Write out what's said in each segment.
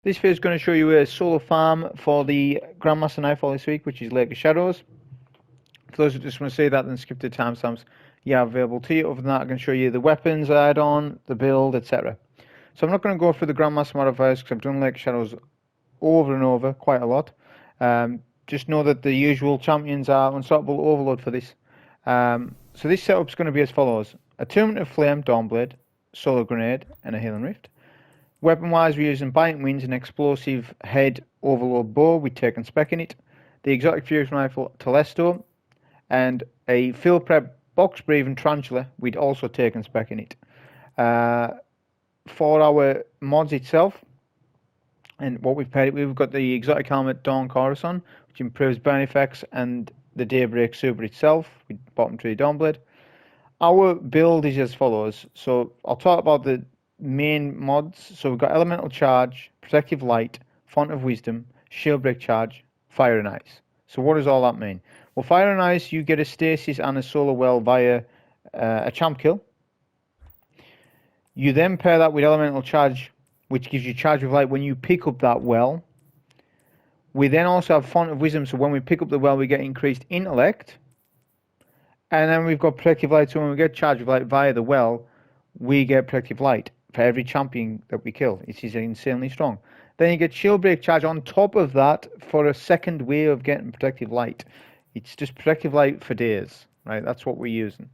This video is going to show you a solo farm for the Grandmaster Nightfall this week, which is Lake of Shadows. For those who just want to say that, then skip the timestamps you have available to you. Other than that, I can show you the weapons I add on, the build, etc. So I'm not going to go through the Grandmaster modifiers because I've done Lake of Shadows over and over quite a lot. Just know that the usual champions are Unstoppable Overload for this. So this setup is going to be as follows: Attunement of Flame, Dawnblade, Solar Grenade, and a Healing Rift. Weapon-wise, we're using Biting Winds, an explosive head overload bow with taken spec in it, the exotic fusion rifle Telesto, and a field prep box breathing Tarantula with also taken spec in it. For our mods itself, and what we've paired it with, we've got the exotic helmet Dawn Chorus on, which improves burn effects, and the Daybreak Super itself with bottom tree Dawnblade. Our build is as follows. So I'll talk about the main mods. So we've got Elemental Charge, Protective Light, Font of Wisdom, Shield Break Charge, Fire and Ice. So what does all that mean? Well, Fire and Ice, you get a Stasis and a Solar Well via a champ kill. You then pair that with Elemental Charge, which gives you Charge with Light when you pick up that well. We then also have Font of Wisdom, so when we pick up the well, we get increased Intellect. And then we've got Protective Light, so when we get Charge with Light via the well, we get Protective Light for every champion that we kill. It is insanely strong. Then you get Shield Break Charge on top of that for a second way of getting Protective Light. It's just Protective Light for days, right? That's what we're using.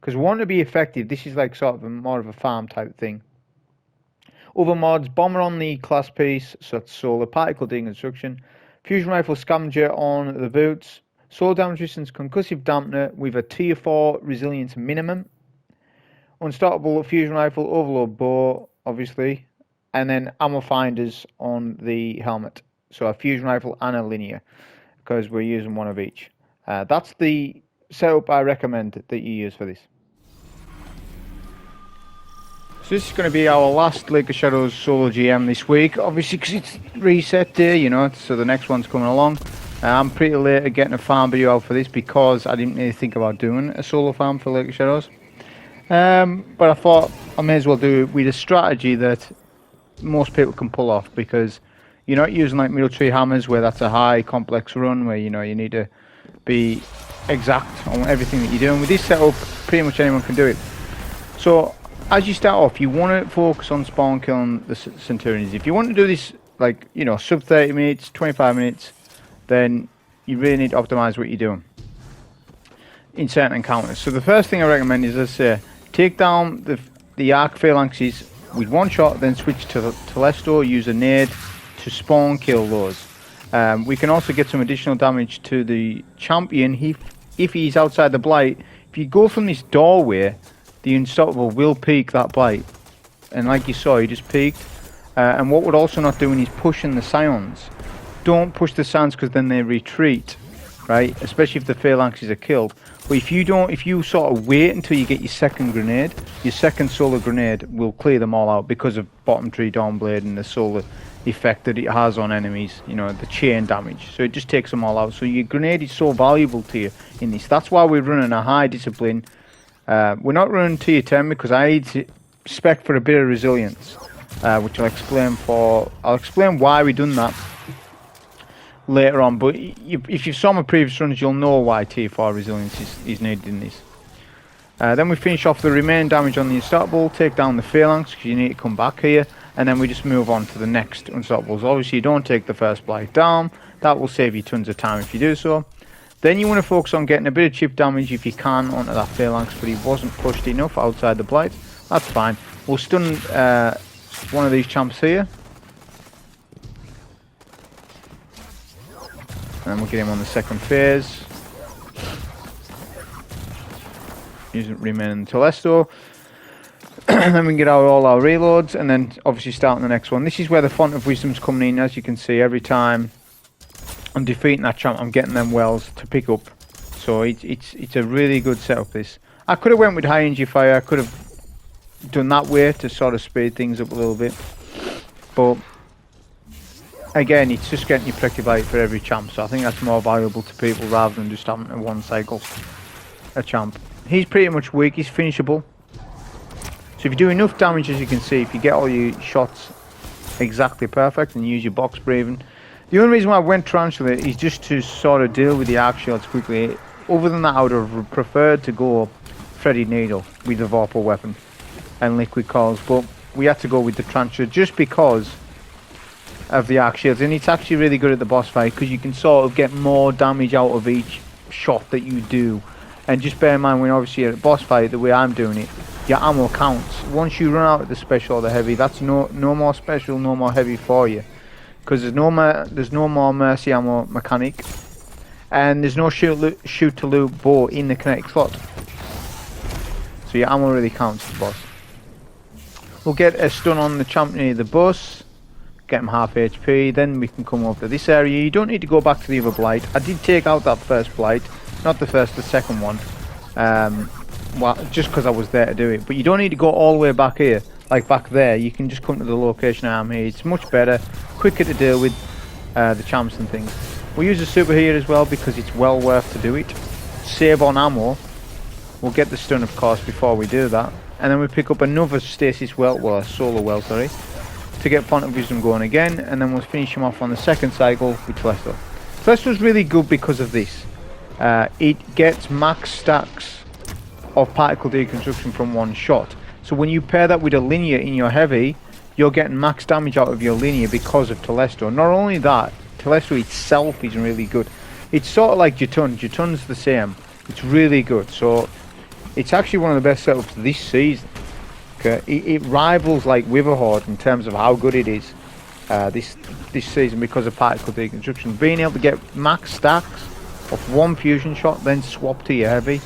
Because we want to be effective. This is like sort of more of a farm type thing. Other mods: Bomber on the class piece, so that's Solar, Particle Deconstruction, Fusion Rifle Scavenger on the boots, Solar Damage Resistance Concussive Dampener with a Tier 4 Resilience minimum, Unstoppable Fusion Rifle Overload Bow, obviously, and then Ammo Finders on the helmet. So a Fusion Rifle and a Linear, because we're using one of each. That's the setup I recommend that you use for this. So this is going to be our last Lake of Shadows solo GM this week, obviously because it's reset day, you know, so the next one's coming along. I'm pretty late at getting a farm video out for this because I didn't really think about doing a solo farm for Lake of Shadows. But I thought I may as well do it with a strategy that most people can pull off, because you're not using like military hammers where that's a high complex run where, you know, you need to be exact on everything that you're doing. With this setup, pretty much anyone can do it. So as you start off, you want to focus on spawn killing the Centurions. If you want to do this, like, you know, sub 30 minutes, 25 minutes, then you really need to optimize what you're doing in certain encounters. So the first thing I recommend is, as I say, take down the Arc Phalanxes with one shot, then switch to the Telesto, use a nade to spawn kill those. We can also get some additional damage to the champion if he's outside the Blight. If you go from this doorway, the Unstoppable will peek that Blight, and like you saw, he just peeked. And what we're also not doing is pushing the Scions. Don't push the Scions, because then they retreat, right? Especially if the Phalanxes are killed. But if you sort of wait until you get your second grenade, your second solar grenade will clear them all out because of bottom tree Dawnblade and the solar effect that it has on enemies, you know, the chain damage. So it just takes them all out. So your grenade is so valuable to you in this. That's why we're running a high discipline. We're not running tier 10 because I need to spec for a bit of resilience, which I'll explain why we've done that later on. But if you saw my previous runs, you'll know why tier 4 resilience is needed in this. Then we finish off the remaining damage on the Unstoppable, take down the Phalanx because you need to come back here, and then we just move on to the next Unstoppables. Obviously you don't take the first Blight down, that will save you tons of time if you do so. Then you want to focus on getting a bit of chip damage if you can onto that Phalanx, but he wasn't pushed enough outside the Blight. That's fine. We'll stun one of these champs here, and we'll get him on the second phase. Using remaining Telesto. And then we can get out all our reloads, and then obviously starting the next one. This is where the Font of Wisdom's coming in. As you can see, every time I'm defeating that champ, I'm getting them wells to pick up. So it's a really good setup, this. I could have went with high energy fire. I could have done that way to sort of speed things up a little bit. But again, it's just getting your Protective Light for every champ. So I think that's more valuable to people rather than just having a one cycle a champ. He's pretty much weak. He's finishable. So if you do enough damage, as you can see, if you get all your shots exactly perfect and use your box breathing. The only reason why I went Tarantula is just to sort of deal with the arc shields quickly. Other than that, I would have preferred to go Threaded Needle with the Vorpal weapon and Liquid Coils, but we had to go with the Tarantula just because of the arc shields, and it's actually really good at the boss fight because you can sort of get more damage out of each shot that you do. And just bear in mind, when obviously at a boss fight, the way I'm doing it, your ammo counts. Once you run out of the special or the heavy, that's no more special, no more heavy for you, because there's no more mercy ammo mechanic, and there's no shoot to loot bow in the kinetic slot. So your ammo really counts, the boss. We'll get a stun on the champion of the bus, get him half HP, then we can come over to this area. You don't need to go back to the other Blight. I did take out that first Blight, not the first, the second one, well, just because I was there to do it. But you don't need to go all the way back here, like back there. You can just come to the location I am here. It's much better, quicker to deal with the champs and things. We'll use the super here as well because it's well worth to do it. Save on ammo. We'll get the stun, of course, before we do that. And then we pick up another stasis well, solar well, sorry, to get Font of Wisdom going again, and then we'll finish him off on the second cycle with Telesto. Telesto's really good because of this. It gets max stacks of particle deconstruction from one shot. So when you pair that with a linear in your heavy, you're getting max damage out of your linear because of Telesto. Not only that, Telesto itself is really good. It's sort of like Jotun. Jotun's the same. It's really good. So it's actually one of the best setups this season. Okay, it rivals like Witherhoard in terms of how good it is this season because of particle deconstruction. Being able to get max stacks of one fusion shot, then swap to your heavy,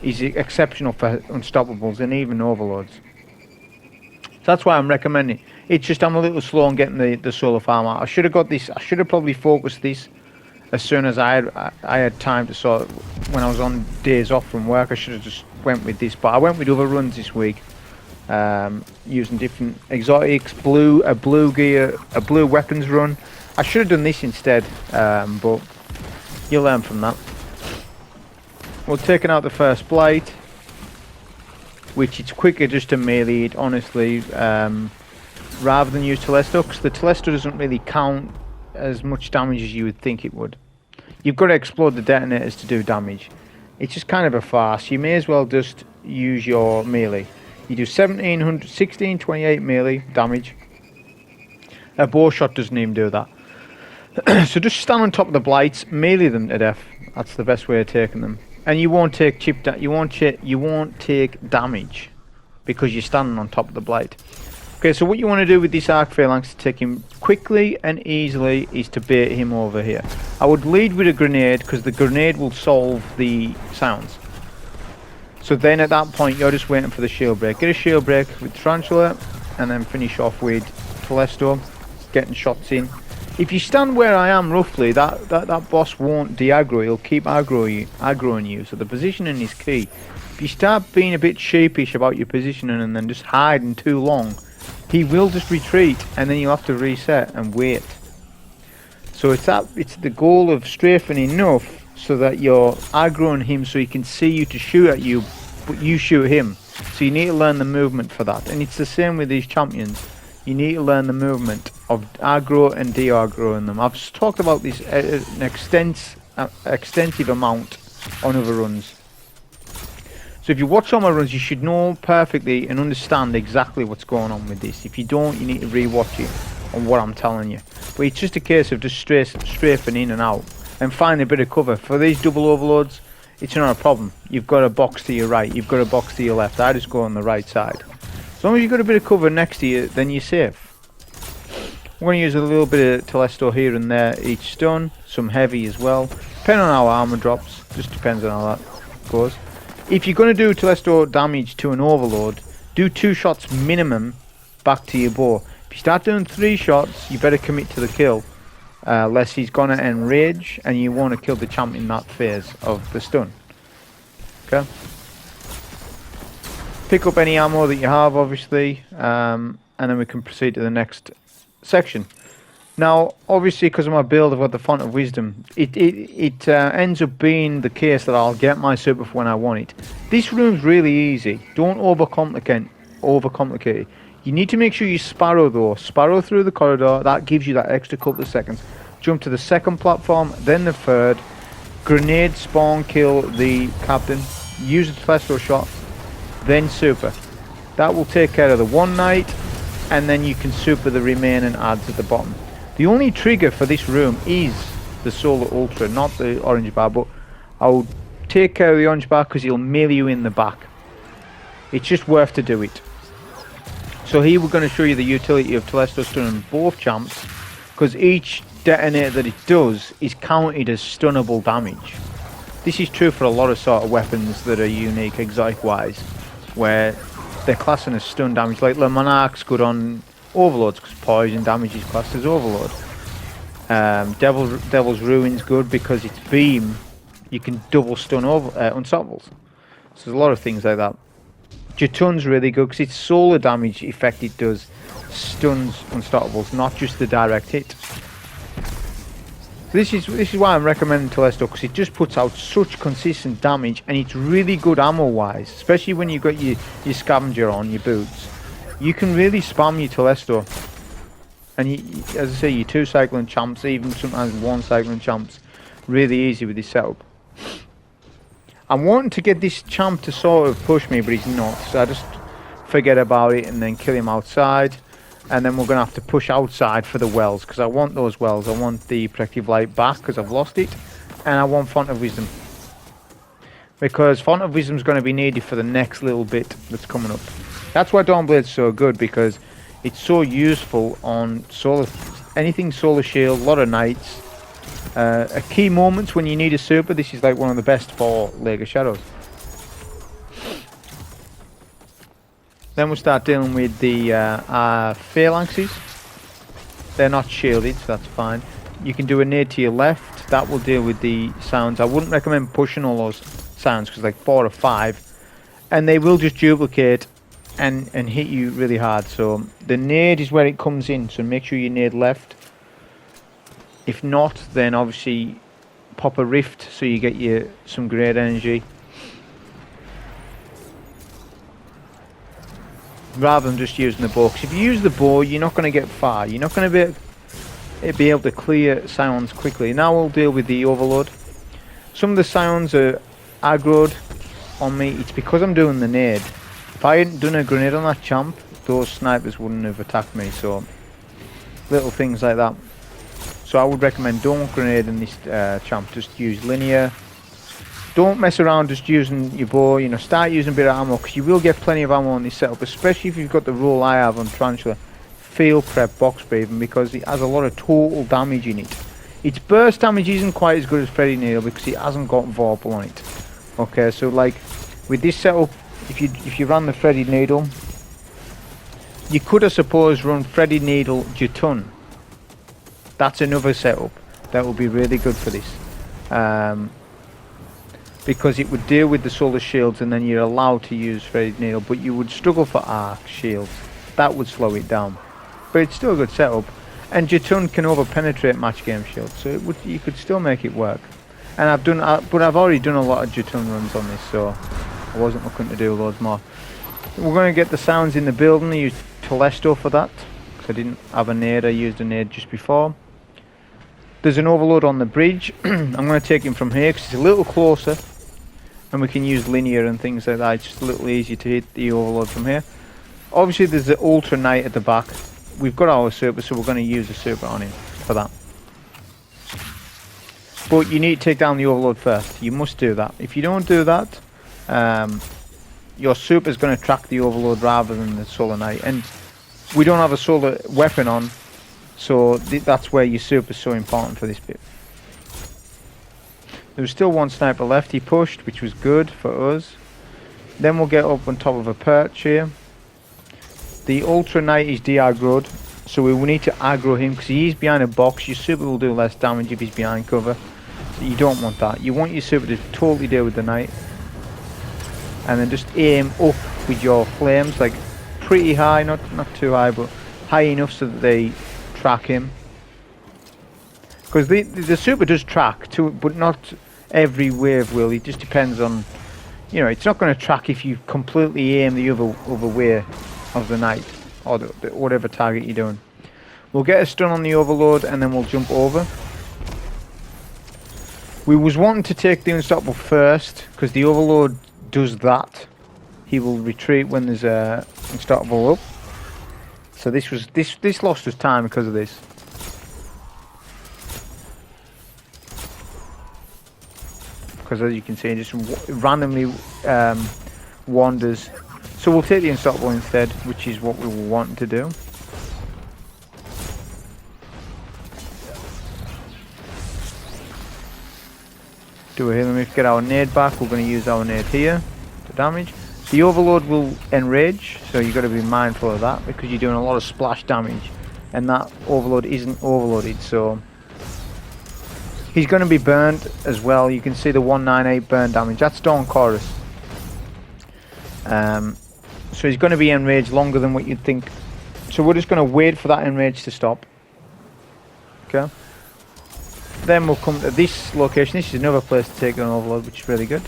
is exceptional for unstoppables and even overloads. So that's why I'm recommending. It's just I'm a little slow on getting the solar farm out. I should have got this. I should have probably focused this as soon as I had time to sort of, when I was on days off from work. I should have just went with this, but I went with other runs this week. Using different exotics, a blue gear, a blue weapons run. I should have done this instead, but you'll learn from that. We're taking out the first Blight, which it's quicker just to melee it, honestly, rather than use Telesto, because the Telesto doesn't really count as much damage as you would think it would. You've got to explode the detonators to do damage. It's just kind of a farce. You may as well just use your melee. You do 1628 melee damage. A bow shot doesn't even do that. So just stand on top of the Blights, melee them to death. That's the best way of taking them. And you won't take you won't take damage because you're standing on top of the Blight. Okay, so what you want to do with this Arc Phalanx to take him quickly and easily is to bait him over here. I would lead with a grenade because the grenade will solve the sounds. So then at that point you're just waiting for the shield break. Get a shield break with Tarantula and then finish off with Telesto, getting shots in. If you stand where I am roughly, that boss won't de-aggro, he'll keep aggroing you. So the positioning is key. If you start being a bit sheepish about your positioning and then just hiding too long, he will just retreat and then you'll have to reset and wait. So it's the goal of strafing enough so that you're aggroing him so he can see you to shoot at you, but you shoot him. So you need to learn the movement for that. And it's the same with these champions. You need to learn the movement of aggro and de-aggroing them. I've talked about this an extensive amount on other runs. So if you watch all my runs, you should know perfectly and understand exactly what's going on with this. If you don't, you need to re-watch it on what I'm telling you. But it's just a case of just strafing in and out and find a bit of cover. For these double overloads, it's not a problem. You've got a box to your right, you've got a box to your left. I just go on the right side. As long as you've got a bit of cover next to you, then you're safe. We're going to use a little bit of Telesto here and there each stun, some heavy as well. Depending on how armor drops, just depends on how that goes. If you're going to do Telesto damage to an overload, do 2 shots minimum back to your bow. If you start doing 3 shots, you better commit to the kill. Lest he's going to enrage and you want to kill the champ in that phase of the stun. Okay? Pick up any ammo that you have, obviously, and then we can proceed to the next section. Now, obviously, because of my build, I've got the Font of Wisdom. It ends up being the case that I'll get my super for when I want it. This room's really easy. Don't overcomplicate it. You need to make sure you sparrow though. Sparrow through the corridor. That gives you that extra couple of seconds. Jump to the second platform, then the third. Grenade spawn kill the captain. Use a Telesto shot. Then super. That will take care of the one knight. And then you can super the remaining adds at the bottom. The only trigger for this room is the Solar Ultra, not the orange bar. But I'll take care of the orange bar because he'll melee you in the back. It's just worth to do it. So here we're going to show you the utility of Telesto stunning both champs, because each detonator that it does is counted as stunnable damage. This is true for a lot of sort of weapons that are unique exotic wise, where they're classing as stun damage. Like the Monarch's good on Overlords because poison damage is classed as Overload. Devil's Ruin's good because it's beam. You can double stun Unstoppables. So there's a lot of things like that. Jatun's really good because its solar damage effect it does stuns Unstoppables, not just the direct hit. So this is why I'm recommending Telesto, because it just puts out such consistent damage, and it's really good ammo wise, especially when you've got your scavenger on, your boots. You can really spam your Telesto, and as I say, your 2 cycling champs, even sometimes 1 cycling champs, really easy with this setup. I'm wanting to get this champ to sort of push me, but he's not, so I just forget about it and then kill him outside. And then we're going to have to push outside for the wells, because I want those wells. I want the Protective Light back because I've lost it. And I want Font of Wisdom, because Font of Wisdom is going to be needed for the next little bit that's coming up. That's why Dawnblade's so good, because it's so useful on anything Solar Shield, a lot of Knights. At key moments when you need a super, this is like one of the best for League of Shadows. Then we'll start dealing with the phalanxes. They're not shielded, so that's fine. You can do a nade to your left. That will deal with the sounds. I wouldn't recommend pushing all those sounds, because like 4 or 5. And they will just duplicate and hit you really hard. So the nade is where it comes in, so make sure you nade left. If not, then obviously pop a rift so you get some great energy. Rather than just using the bow, because if you use the bow, you're not going to get far. You're not going to be able to clear sounds quickly. Now we'll deal with the Overload. Some of the sounds are aggroed on me. It's because I'm doing the nade. If I hadn't done a grenade on that champ, those snipers wouldn't have attacked me. So little things like that. So I would recommend don't grenade in this champ. Just use linear. Don't mess around just using your bow, you know, start using a bit of ammo, because you will get plenty of ammo on this setup, especially if you've got the rule I have on Tarantula, Field Prep Box Breathing, because it has a lot of total damage in it. Its burst damage isn't quite as good as Freddy Needle because it hasn't got Vorpal on it. Okay, so like with this setup, if you ran the Freddy Needle, you could I suppose run Freddy Needle Jatun. That's another setup that will be really good for this. Because it would deal with the solar shields, and then you're allowed to use Freddy Needle, but you would struggle for arc shields. That would slow it down, but it's still a good setup. And Jatun can over-penetrate match game shields, so you could still make it work. And I've already done a lot of Jatun runs on this, so I wasn't looking to do loads more. We're going to get the sounds in the building. I used Telesto for that, because I didn't have a nade. I used a nade just before. There's an Overload on the bridge. I'm going to take him from here because it's a little closer, and we can use linear and things like that. It's just a little easier to hit the Overload from here. Obviously there's the Ultra Knight at the back. We've got our super, so we're going to use a super on him for that. But you need to take down the Overload first. You must do that. If you don't do that, your super is going to track the Overload rather than the Solar Knight. And we don't have a solar weapon on, so that's where your super is so important for this bit. There was still one sniper left. He pushed, which was good for us. Then we'll get up on top of a perch here. The Ultra Knight is de-aggroed, so we will need to aggro him because he is behind a box. Your super will do less damage if he's behind cover. So you don't want that. You want your super to totally deal with the Knight. And then just aim up with your flames, like pretty high, not too high, but high enough so that they track him. Because the super does track, but not every wave will. It just depends on, you know, it's not going to track if you completely aim the other way of the Knight. or whatever target you're doing. We'll get a stun on the Overlord and then we'll jump over. We was wanting to take the Unstoppable first because the Overlord does that. He will retreat when there's a Unstoppable up. So this lost us time because of this. Because as you can see, it just randomly wanders. So we'll take the Unstoppable instead, which is what we were wanting to do. Do a healing rift, get our nade back. We're going to use our nade here to damage. The Overlord will enrage, so you've got to be mindful of that because you're doing a lot of splash damage, and that Overlord isn't overloaded, so he's going to be burned as well. You can see the 198 burn damage. That's Dawn Chorus. So he's going to be enraged longer than what you'd think. So we're just going to wait for that enrage to stop. Okay. Then we'll come to this location. This is another place to take an Overlord, which is really good.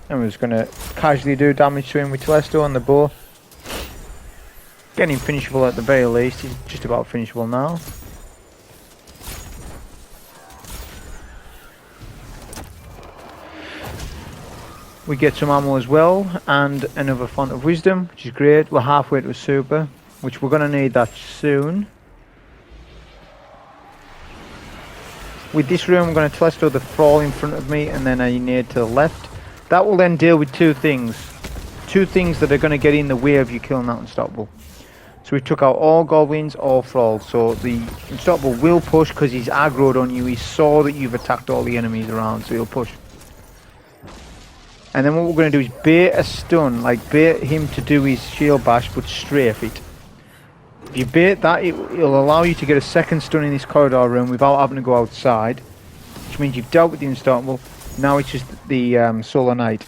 And we're just going to casually do damage to him with Telesto on the bow. Getting him finishable at the very least. He's just about finishable now. We get some ammo as well, and another Font of Wisdom, which is great. We're halfway to a super, which we're going to need that soon. With this room, I'm going to Telesto the Thrall in front of me, and then I nade to the left. That will then deal with two things. Two things that are going to get in the way of you killing that Unstoppable. So we took out all Goblins, all Thralls. So the Unstoppable will push because he's aggroed on you. He saw that you've attacked all the enemies around, so he'll push. And then what we're going to do is bait a stun, like bait him to do his shield bash, but strafe it. If you bait that, it'll allow you to get a second stun in this corridor room without having to go outside, which means you've dealt with the Unstoppable. Now it's just the Solar Knight,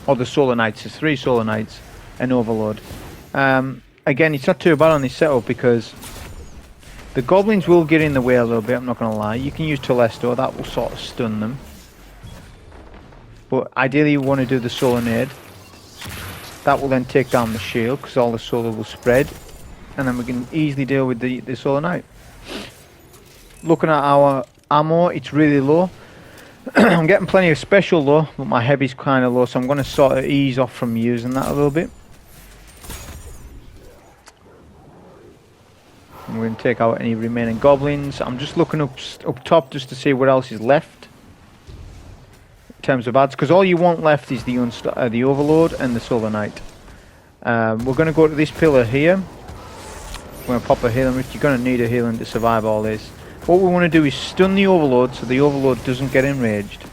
or the Solar Knights. There's 3 Solar Knights, and Overlord. Again, it's not too bad on this setup because the Goblins will get in the way a little bit. I'm not going to lie. You can use Telesto, that will sort of stun them. But ideally you want to do the Solar Nade. That will then take down the shield because all the solar will spread. And then we can easily deal with the Solar Knight. Looking at our ammo, it's really low. I'm getting plenty of special though, but my heavy's kind of low, so I'm going to sort of ease off from using that a little bit. And we're going to take out any remaining Goblins. I'm just looking up top just to see what else is left in terms of ads, because all you want left is the Overlord and the Solar Knight. We're going to go to this pillar here. We're going to pop a healing rift. You're going to need a healing to survive all this. What we want to do is stun the Overlord so the Overlord doesn't get enraged,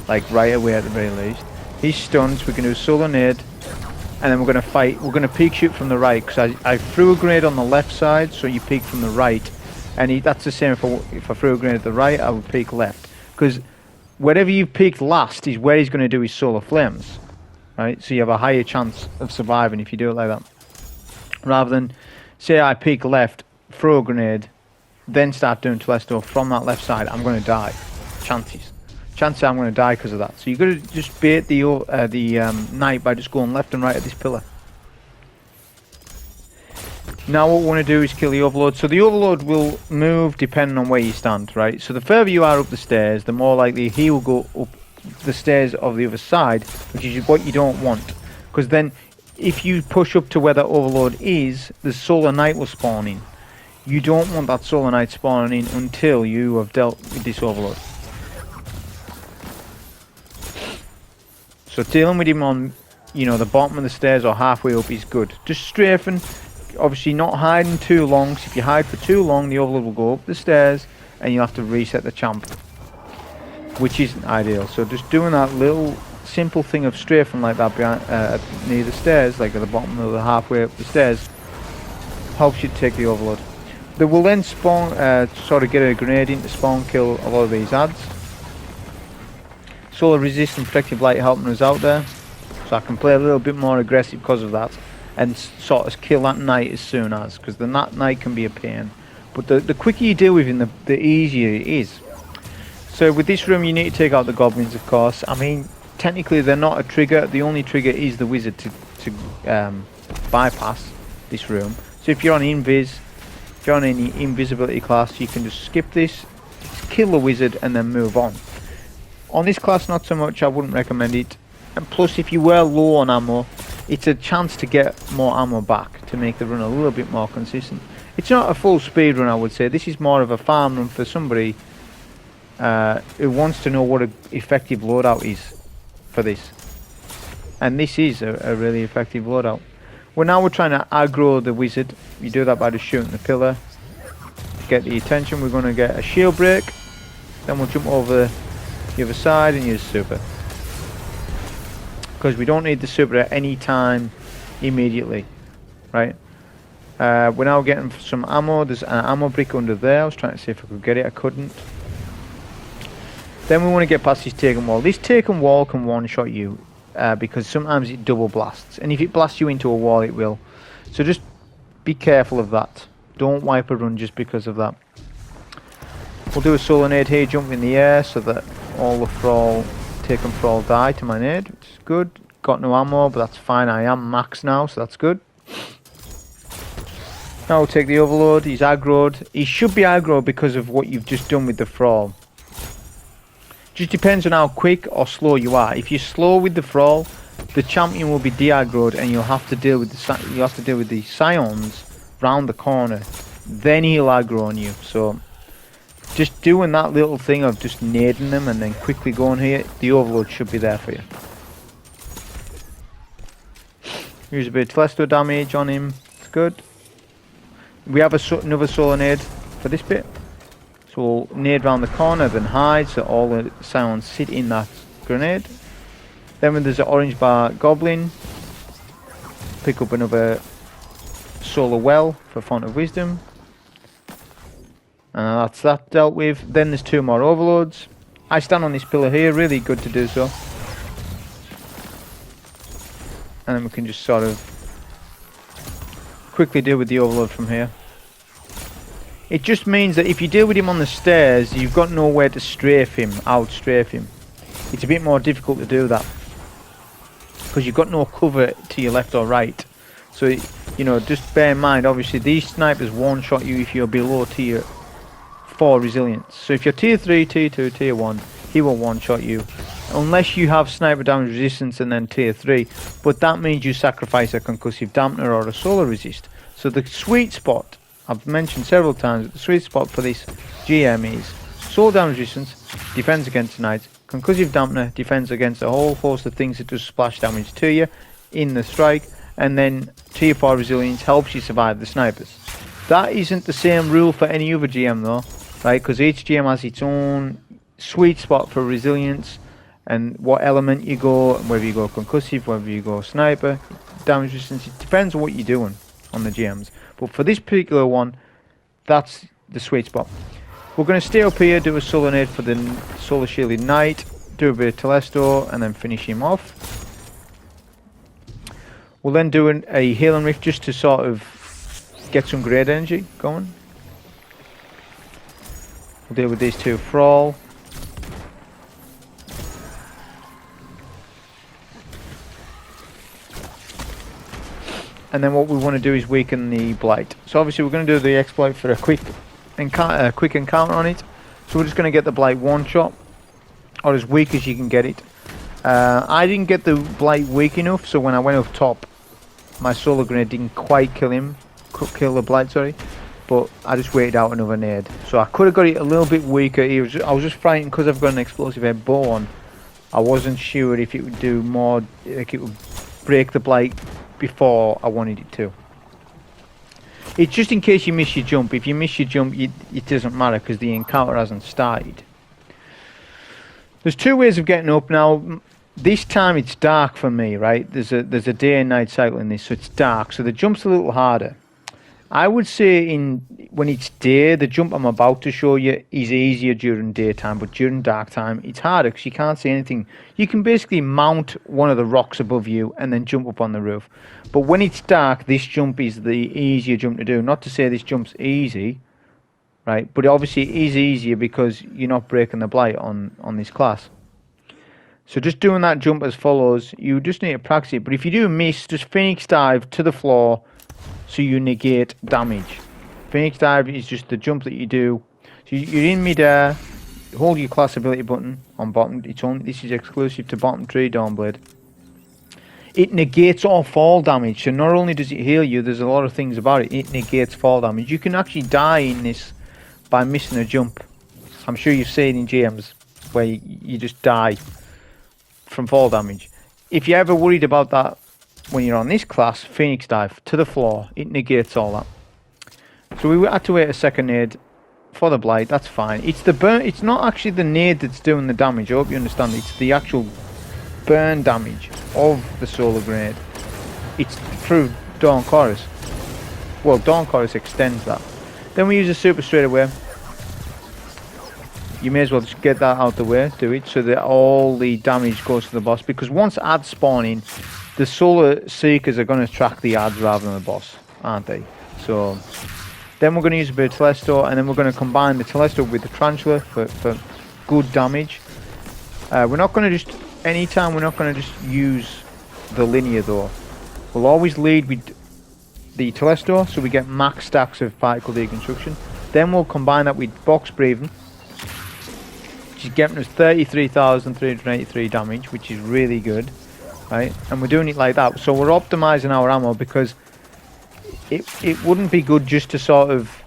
like right away at the very least. He's stunned, so we can do Solar Nade, and then we're going to fight. We're going to peek shoot from the right, because I threw a grenade on the left side, so you peek from the right. And that's the same if I threw a grenade at the right, I would peek left. Because wherever you peeked last is where he's going to do his Solar Flames. Right? So you have a higher chance of surviving if you do it like that. Rather than, say I peek left, throw a grenade, then start doing Telesto from that left side, I'm going to die. Chances I'm going to die because of that. So you've got to just bait the Knight by just going left and right at this pillar. Now what we want to do is kill the Overlord. So the Overlord will move depending on where you stand, right? So the further you are up the stairs, the more likely he will go up the stairs of the other side, which is what you don't want. Because then if you push up to where the Overlord is, the Solar Knight will spawn in. You don't want that Solar Knight spawning in until you have dealt with this Overlord. So dealing with him on, the bottom of the stairs or halfway up is good. Just strafing, obviously not hiding too long, because if you hide for too long, the Overlord will go up the stairs and you'll have to reset the champ, which isn't ideal. So just doing that little simple thing of strafing like that behind, near the stairs, like at the bottom of the halfway up the stairs, helps you to take the Overlord. They will then spawn, sort of get a grenade in to spawn kill a lot of these ads. Solar Resist and Protective Light helping us out there, so I can play a little bit more aggressive because of that, and sort of kill that Knight as soon as, because the Knight can be a pain. But the quicker you deal with him, the easier it is. So with this room, you need to take out the goblins, of course. I mean, technically they're not a trigger. The only trigger is the wizard to bypass this room. So if you're on invis, if you're on any invisibility class, you can just skip this, kill the wizard, and then move on. On this class, not so much. I wouldn't recommend it. And plus, if you were low on ammo, it's a chance to get more ammo back to make the run a little bit more consistent. It's not a full speed run, I would say. This is more of a farm run for somebody who wants to know what an effective loadout is for this. And this is a really effective loadout. Well, now we're trying to aggro the wizard. You do that by just shooting the pillar. Get the attention. We're going to get a shield break. Then we'll jump over the other side and use super. Because we don't need the super at any time immediately. Right? We're now getting some ammo. There's an ammo brick under there. I was trying to see if I could get it. I couldn't. Then we want to get past this taken wall. This taken wall can one-shot you. Because sometimes it double blasts, and if it blasts you into a wall, it will. So just be careful of that. Don't wipe a run just because of that. We'll do a solo nade here, jump in the air so that all the taken thrall die to my nade, which is good. Got no ammo, but that's fine. I am max now, so that's good. Now we'll take the overload. He's aggroed. He should be aggroed because of what you've just done with the thrall. Just depends on how quick or slow you are. If you're slow with the thrall, the champion will be de-aggroed, and you'll have to deal with the scions round the corner. Then he'll aggro on you. So just doing that little thing of just nading them and then quickly going here, the overload should be there for you. Use a bit of Telesto damage on him. It's good. We have another solo nade for this bit. So we'll nade round the corner, then hide so all the scions sit in that grenade. Then when there's an orange bar goblin, pick up another solar well for Font of Wisdom. And that's that dealt with. Then there's 2 more overloads. I stand on this pillar here, really good to do so. And then we can just sort of quickly deal with the overload from here. It just means that if you deal with him on the stairs, you've got nowhere to strafe him, outstrafe him. It's a bit more difficult to do that. Because you've got no cover to your left or right. So, you know, just bear in mind, obviously, these snipers one-shot you if you're below tier 4 resilience. So if you're tier 3, tier 2, tier 1, he will one-shot you. Unless you have sniper damage resistance and then tier 3. But that means you sacrifice a concussive dampener or a solar resist. So the sweet spot, I've mentioned several times, the sweet spot for this GM is solar damage resistance, defends against knights, concussive dampener, defends against a whole host of things that does splash damage to you in the strike, and then tier 4 resilience helps you survive the snipers. That isn't the same rule for any other GM though, right? Because each GM has its own sweet spot for resilience and what element you go, whether you go concussive, whether you go sniper, damage resistance. It depends on what you're doing on the GMs. But for this particular one, that's the sweet spot. We're going to stay up here, do a solar nade for the solar shielded knight, do a bit of Telesto, and then finish him off. We'll then do a healing rift just to sort of get some great energy going. We'll deal with these 2 thrall. And then what we want to do is weaken the Blight. So obviously we're going to do the exploit for a quick encounter on it. So we're just going to get the Blight one shot, or as weak as you can get it. I didn't get the Blight weak enough, so when I went up top, my solar grenade didn't quite kill the Blight, sorry. But I just waited out another nade. So I could have got it a little bit weaker. I was just frightened because I've got an explosive head bow on. I wasn't sure if it would do more, like it would break the Blight before I wanted it to. It's just in case you miss your jump. If you miss your jump, it doesn't matter because the encounter hasn't started. There's 2 ways of getting up now. This time it's dark for me, right? There's a day and night cycle in this, so it's dark. So the jump's a little harder. I would say when it's day, the jump I'm about to show you is easier during daytime, but during dark time it's harder because you can't see anything. You can basically mount one of the rocks above you and then jump up on the roof. But when it's dark, this jump is the easier jump to do. Not to say this jump's easy, right? But obviously it is easier because you're not breaking the blight on this class. So just doing that jump as follows, you just need to practice it. But if you do miss, just Phoenix Dive to the floor so you negate damage. Phoenix Dive is just the jump that you do. So you're in mid-air, hold your class ability button on bottom. This is exclusive to bottom tree Dawnblade. It negates all fall damage. So not only does it heal you, there's a lot of things about it. It negates fall damage. You can actually die in this by missing a jump. I'm sure you've seen in GMs where you just die from fall damage. If you're ever worried about that when you're on this class, Phoenix Dive to the floor. It negates all that. So we had to wait a second nade for the blight. That's fine. It's the burn. It's not actually the nade that's doing the damage. I hope you understand. It's the actual burn damage of the solar grenade. It's through Dawn Chorus. Well, Dawn Chorus extends that. Then we use a super straight away. You may as well just get that out the way, do it, so that all the damage goes to the boss. Because once ads spawn in, the solar seekers are going to track the ads rather than the boss, aren't they? So then we're going to use a bit of Telesto, and then we're going to combine the Telesto with the Tarantula for good damage. We're not going to just, anytime we're not going to just use the linear though. We'll always lead with the Telesto, so we get max stacks of particle deconstruction. Then we'll combine that with box breathing, which is getting us 33,383 damage, which is really good, right? And we're doing it like that, so we're optimizing our ammo, because it wouldn't be good just to sort of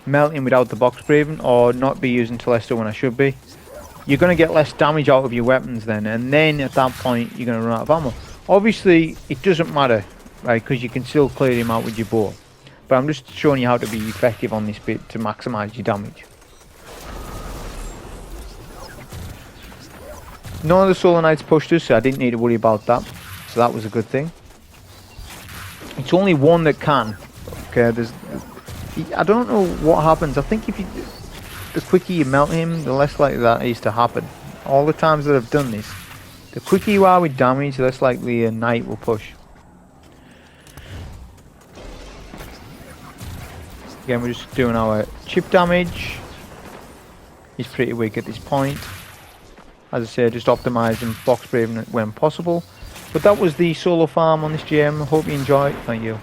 melt in without the box breathing, or not be using Telesto when I should be. You're going to get less damage out of your weapons then, and then at that point you're going to run out of ammo. Obviously it doesn't matter, right, because you can still clear him out with your bow, but I'm just showing you how to be effective on this bit to maximize your damage. None of the Solar Knights pushed us, so I didn't need to worry about that, so that was a good thing. It's only one that can. Okay, I don't know what happens. I think if you, the quicker you melt him, the less likely that is to happen. All the times that I've done this, the quicker you are with damage, the less likely a knight will push. Again, we're just doing our chip damage. He's pretty weak at this point. As I say, just optimising box braving when possible. But that was the solo farm on this GM. Hope you enjoyed. Thank you.